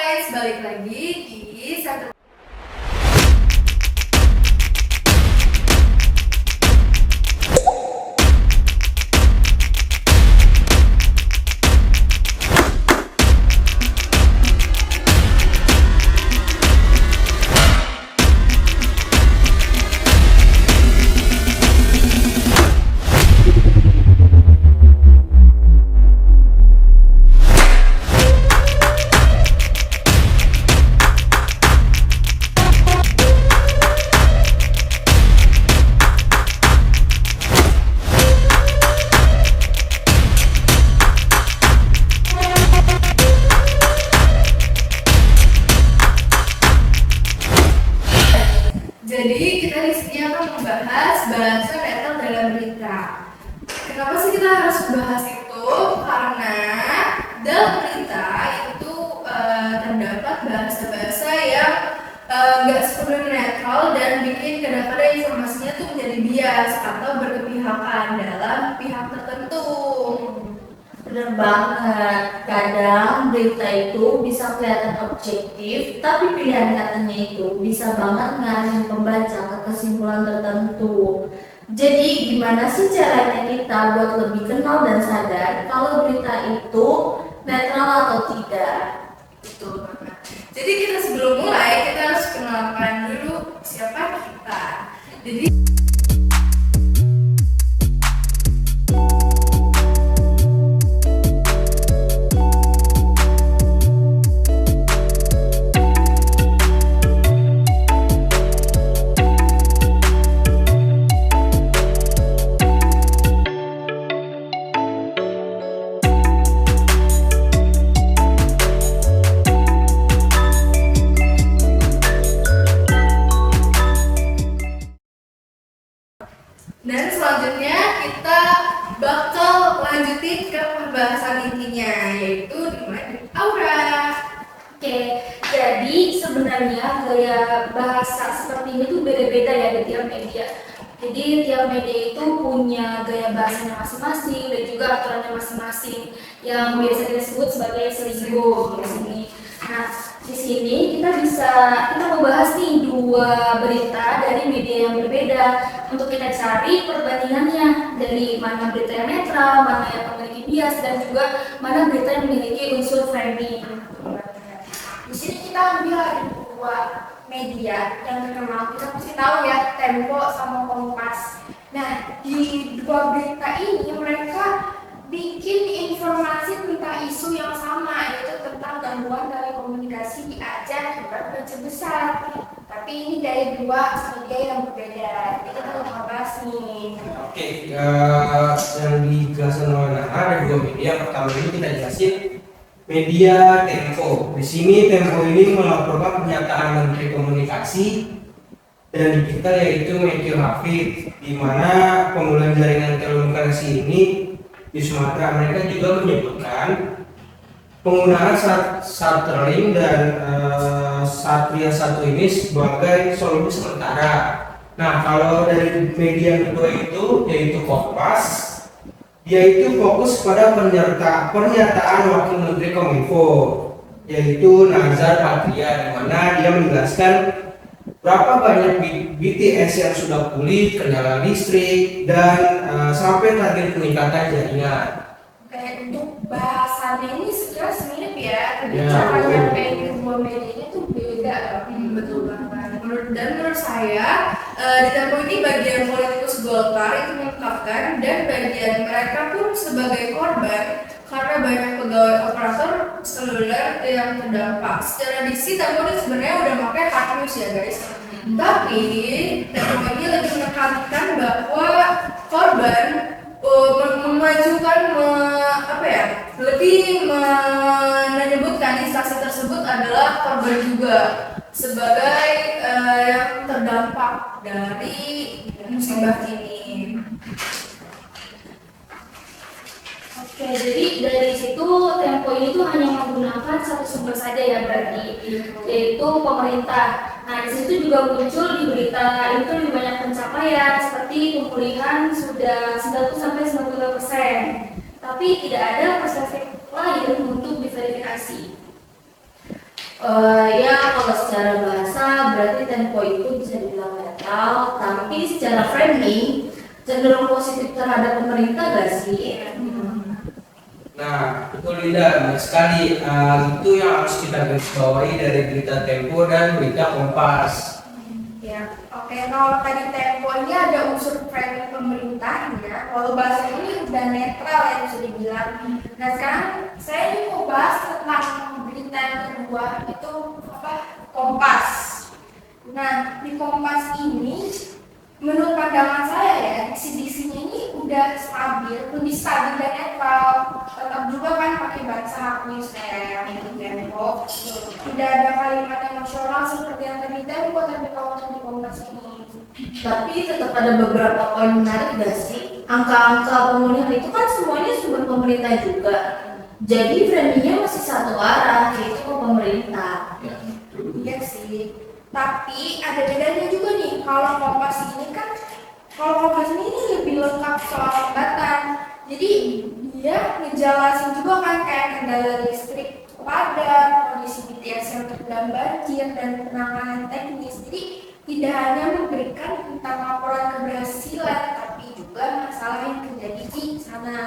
guys, balik lagi di satu. Jadi kita di sini akan membahas bahasa netral dalam berita. Kenapa sih kita harus membahas itu? Karena dalam berita itu terdapat bahasa-bahasa yang nggak sepenuhnya netral dan bikin kadang-kadang informasinya tuh menjadi bias atau berkepihakan dalam pihak tertentu. Bener banget, kadang berita itu bisa kelihatan objektif, tapi pilihan katanya itu bisa banget ngarahin pembaca ke kesimpulan tertentu. Jadi gimana sih caranya kita buat lebih kenal dan sadar kalau berita itu netral atau tidak? Betul banget. Jadi kita sebelum mulai kita harus kenalkan dulu siapa kita. Jadi dan selanjutnya kita bakal lanjutin ke pembahasan intinya, yaitu dimana Aura. Oke, jadi sebenarnya gaya bahasa seperti ini tuh beda-beda ya di tiap media. Jadi tiap media itu punya gaya bahasanya masing-masing dan juga aturannya masing-masing yang biasa disebut sebagai selingkuh di sini. Nah, di sini kita mau bahas nih dua berita dari media yang berbeda untuk kita cari perbandingannya dari mana berita yang netral, mana yang memiliki bias dan juga mana berita yang memiliki unsur framing. Di sini kita ambil ada dua media yang terkenal, kita pasti tahu ya, Tempo sama Kompas. Nah, di dua berita ini mereka bikin informasi tentang isu yang sama, yaitu tentang gangguan telekomunikasi di Aceh akibat banjir besar. Tapi ini dari dua media yang berbeda. Jadi kita mau bahas nih. Oke, yang dijelaskan oleh Nana ada dua media. Pertama ini kita jelasin media Tempo. Di sini Tempo ini melaporkan pernyataan Menteri Komunikasi dan Digital yaitu Menkyu Hafid, di mana penggunaan jaringan telekomunikasi ini di Sumatera. Mereka juga menyebutkan penggunaan Starlink dan Satria 1 ini sebagai solusi sementara. Nah, kalau dari media kedua itu yaitu Kompas, dia itu fokus pada pernyataan Wakil Menteri Kominfo yaitu Nazar Patria, di mana dia menjelaskan berapa banyak BTS yang sudah pulih, kendala listrik, dan sampai target peningkatan jaringan. Kayak untuk bahasannya ini sekilas mirip ya, tapi Ya, cara betul. nyampein ke dua medianya tuh beda. Betul banget. Menurut saya di Tempo ini bagian politikus Golkar itu mengungkapkan dan bagian mereka pun sebagai korban karena banyak pegawai operator seluler yang terdampak. Secara diksi Tempo ini sebenarnya udah pakai hard news ya guys. Tapi Tempo ini lagi menekankan bahwa korban memajukan lebih menyebutkan instansi tersebut adalah korban juga sebagai yang terdampak dari musibah ini. Oke, jadi dari situ Tempo ini tuh hanya menggunakan satu sumber saja ya berarti, yaitu pemerintah. Nah, di situ juga muncul di berita itu lebih banyak pencapaian seperti pemulihan sudah 90-95%. Tapi tidak ada perspektif lain untuk diverifikasi. Ya kalau secara bahasa berarti Tempo itu bisa dibilang netral, tapi secara framing cenderung positif terhadap pemerintah gak sih? Nah, betul Linda, benar sekali. Itu yang harus kita garis bawahi dari berita Tempo dan berita Kompas. Ya, oke. Kalau tadi Tempo ini ada unsur framing pemerintahnya, kalau bahasa ini udah netral ya bisa dibilang. Nah sekarang saya ini mau bahas tentang berita yang kedua itu apa? Kompas. Nah di Kompas ini, menurut pandangan saya ya, diksi-diksinya ini udah stabil, lebih stabil dan netral. Tetap juga kan pakai bahasa Hafiz kayak yang Tempo. Tidak ada kalimat emosional seperti yang tadi Tempo, tapi kalau di Kompas ini. Tapi tetap ada beberapa poin menarik gak sih? Angka-angka pemulihan itu kan semuanya sumber pemerintah juga. Jadi framingnya masih satu arah, yaitu ke pemerintah. Iya sih. Tapi ada bedanya juga nih. Kalau Kompas ini kan, kalau Kompas ini lebih lengkap soal hambatan. Jadi dia ngejelasin juga kan kayak kendala listrik padam, kondisi BTS yang terendam banjir dan penanganan teknis. Jadi tidak hanya memberikan tentang laporan keberhasilan, tapi juga masalah yang terjadi di sana.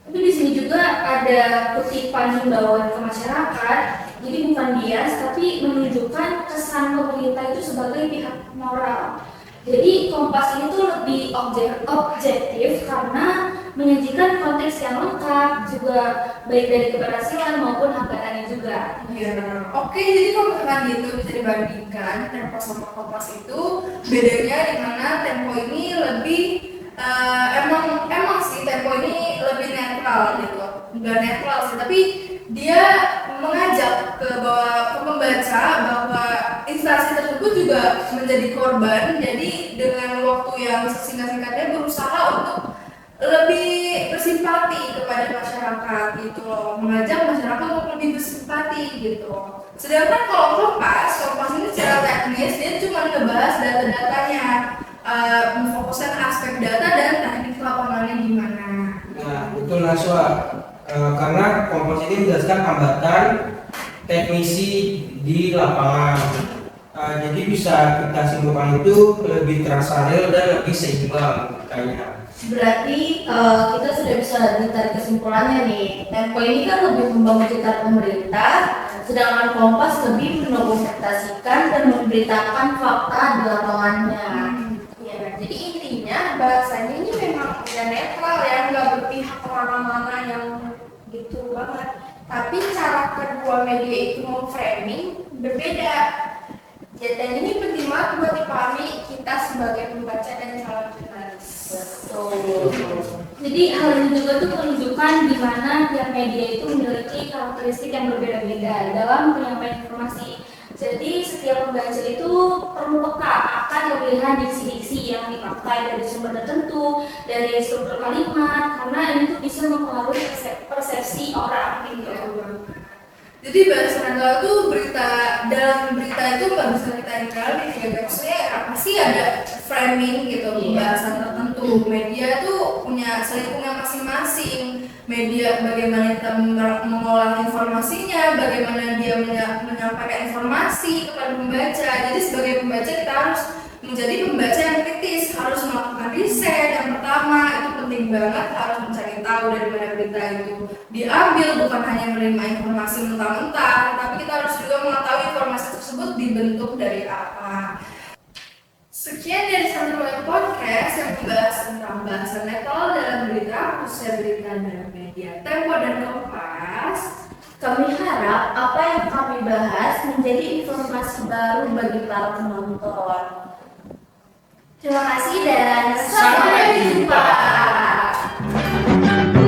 Tapi di sini juga ada kutipan himbauan ke masyarakat. Jadi bukan bias, tapi menunjukkan kesan pemerintah itu sebagai pihak moral. Jadi Kompas ini tuh lebih objektif karena menyajikan konteks yang lengkap, juga baik dari keberhasilan maupun hambatannya juga. Iya. Oke, jadi kalau misalkan gitu bisa dibandingkan Tempo sama Kompas itu bedanya di mana Tempo ini lebih emang sih Tempo ini lebih netral gitu. Enggak netral sih, tapi dia mengajak ke pembaca bahwa instansi tersebut juga menjadi korban. Jadi dengan waktu yang sesingkat-singkatnya berusaha untuk lebih bersimpati kepada masyarakat gitu loh, mengajak masyarakat untuk lebih bersimpati gitu. Sedangkan kalau Kompas ini secara teknis dia cuma ngebahas data-datanya, memfokuskan aspek data dan teknik lapangannya gimana. Nah, betul Naswa. Karena Kompas ini menjelaskan hambatan teknisi di lapangan. Jadi bisa kita simpulkan itu lebih terasa real dan lebih seimbang kayaknya. Berarti kita sudah bisa ditarik kesimpulannya nih. Tempo ini kan lebih membangun citra pemerintah, sedangkan Kompas lebih mendokumentasikan dan memberitakan fakta di lapangannya. Ya, jadi intinya bahasanya ini memang udah netral ya, nggak berpihak kemana-mana yang gitu banget. Tapi cara kedua media itu memframing berbeda. Dan ini penting banget buat dipahami kita sebagai pembaca dan calon jurnalis. Jadi hal ini juga tuh menunjukkan di mana tiap media itu memiliki karakteristik yang berbeda-beda dalam penyampaian informasi. Jadi setiap pembaca itu perlu peka akan pemilihan diksi-diksi yang dipakai dari sumber tertentu, dari struktur kalimat, karena ini tuh bisa mempengaruhi persepsi orang gitu. Jadi bahasa netral itu dalam berita itu nggak bisa kita ingkari ya, maksudnya apa sih ada framing gitu, pembahasan tertentu. Media tuh punya masing-masing. Media bagaimana kita mengolah informasinya, bagaimana dia menyampaikan informasi kepada pembaca. Jadi sebagai pembaca kita harus menjadi pembaca yang kritis, harus melakukan riset. Yang pertama itu penting banget, harus mencari tahu dari mana berita itu diambil, bukan hanya menerima informasi mentah-mentah, tapi kita harus juga mengetahui informasi tersebut dibentuk dari apa. Sekian dari Santri Podcast yang membahas tentang bahasa netral dalam berita, khususnya berita dalam media Tempo dan Kompas. Kami harap apa yang kami bahas menjadi informasi baru bagi para penonton. Terima kasih dan sampai jumpa.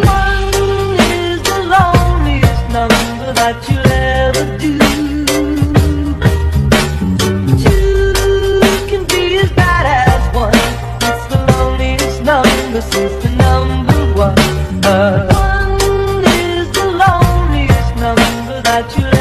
One is the loneliest number that you'll ever do. Two can be as bad as one. It's the loneliest number since the number one. One is the loneliest number that you'll